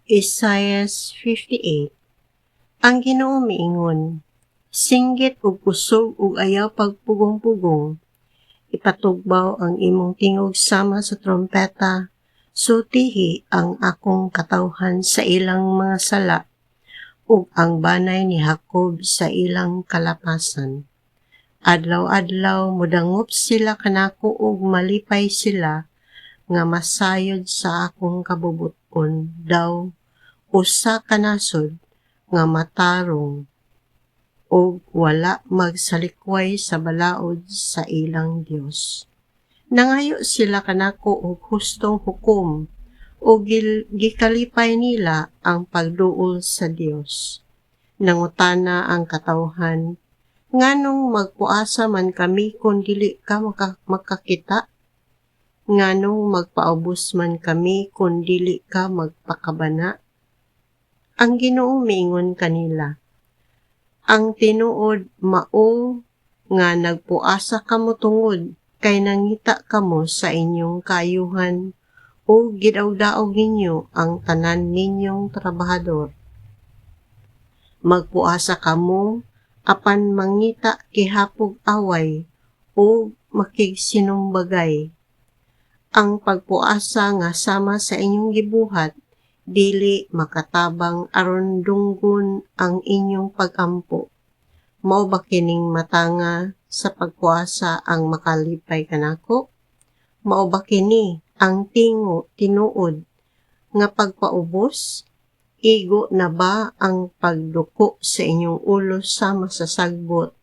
Isaiah 58. Ang Ginoo miingon, singgit ug kusog ug ayaw pagpugong-pugong, ipatugbaw ang imong tingog sama sa trompeta, sutihi ang akong katawhan sa ilang mga sala, ug ang banay ni Jacob sa ilang kalapasan. Adlaw-adlaw mudangop sila kanako ug malipay sila, nga masayod sa akong kabubuton daw usa ka nasod nga matarong o wala magsalikway sa balaod sa ilang Dios. Nangayo sila kanako og hustong hukom o gikalipay nila ang pagduol sa Dios. Nangutana ang katawhan, nganong magpuasa man kami kung dili ka makakita? Nganong magpaubos man kami kung dili ka magpakabana? Ang Ginoo miingon kanila, ang tinuod mao nga nagpuasa kamo tungod kay nangita kamo sa inyong kaayuhan o gidawdaog ninyo ang tanan ninyong trabahador. Magpuasa kamo apan mangita kihapog away o makigsinumbagay. Ang pagpuasa nga sama sa inyong gibuhat dili makatabang aron dunggon ang inyong pag-ampo. Mao ba kining matanga sa pagpuasa ang makalipay kanako? Mao ba kini ang tinuod nga pagpaubos? Igo na ba ang pagduko sa inyong ulo sama sa sagbot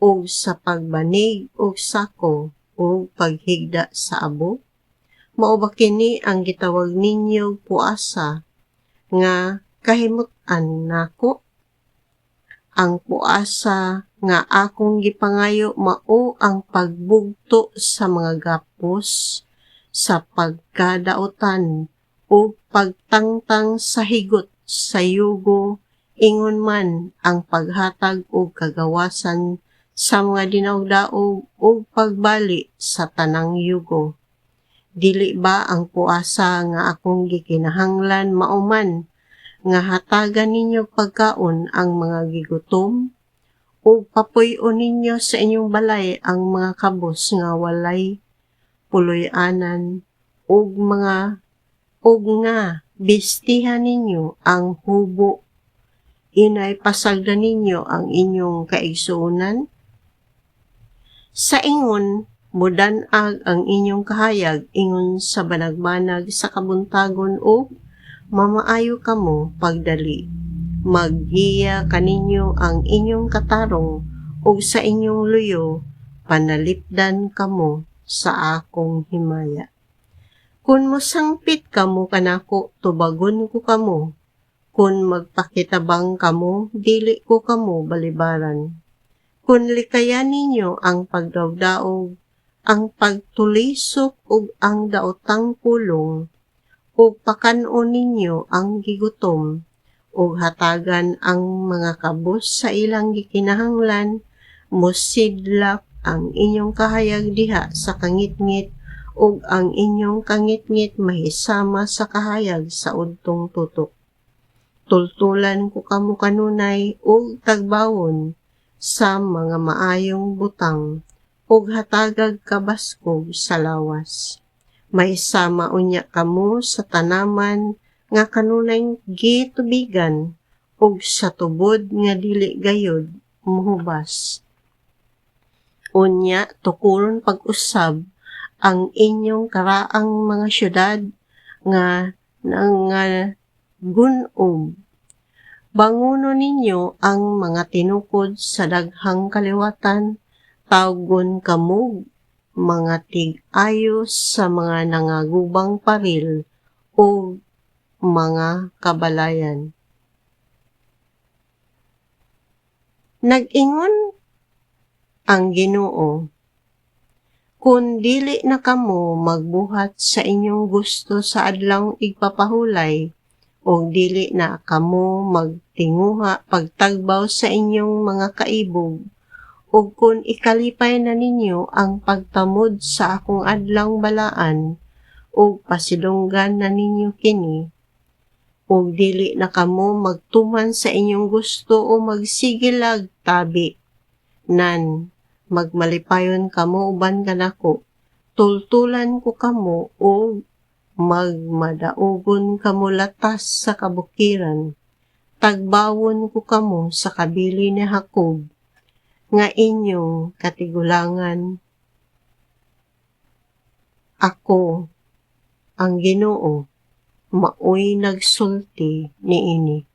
o sa pagbanig o sako o paghigda sa abo? Mao ba kini ang gitawag ninyo puasa nga kahimut-an nako? Ang puasa nga akong gipangayo mao ang pagbugto sa mga gapos, sa pagkadaotan o pagtangtang sa higot sa yugo, ingon man ang paghatag og kagawasan sa mga dinawdaog o pagbali sa tanang yugo. Dili ba ang puasa nga akong gikinahanglan mauman nga hatagan ninyo pagkaon ang mga gigutom o papuy-on ninyo sa inyong balay ang mga kabos nga walay puloy-anan ug nga bistihan ninyo ang hubo, inay pasagdan ninyo ang inyong kaigsuonan? Sa ingon mudan-ag ang inyong kahayag ingon sa banag-banag sa kabuntagon o mamaayo kamo pagdali. Maggiya kaninyo ang inyong katarong o sa inyong luyo panalipdan kamo sa akong himaya. Kun mosangpit kamo kanako tubagon ko kamo, kun magpakitabang kamo dili ko kamo balibaran. Kun likayan ninyo ang pagdawdaog, ang pagtulisok ug ang daotang pulong, ug pakanon ninyo ang gigutom, ug hatagan ang mga kabos sa ilang gikinahanglan, mosidlak ang inyong kahayag diha sa kangitngit, ug ang inyong kangitngit mahisama sa kahayag sa udtong tutok. Tultulan ko kamo kanunay ug tagbawon sa mga maayong butang, ug hatagag kabaskog sa lawas. Maisama unya kamo sa tanaman nga kanunay gitubigan, ug sa tubod nga dili gayod mohubas. Unya tukuron pag-usab ang inyong karaang mga syudad nga gunob. Banguno ninyo ang mga tinukod sa daghang kaliwatan, tawgon kamo mga tig-ayos sa mga nangagubang paril o mga kabalayan. Nag-ingon ang Ginoo, kun dili na kamo magbuhat sa inyong gusto sa adlawng igpapahulay, o dili na kamo magtinguha pagtagbaw sa inyong mga kaibog, o kung ikalipay na ninyo ang pagtamod sa akong adlawng balaan, o pasidunggan na ninyo kini, ug dili na kamo magtuman sa inyong gusto o magsigilag tabi. Nan, magmalipayon kamo uban kanako, tultulan ko kamo o magmadaogon kamo latas sa kabukiran. Tagbawon ko kamo sa kabili ni Jacob, nga inyong katigulangan. Ako, ang Ginoo, maoy nagsulti niini.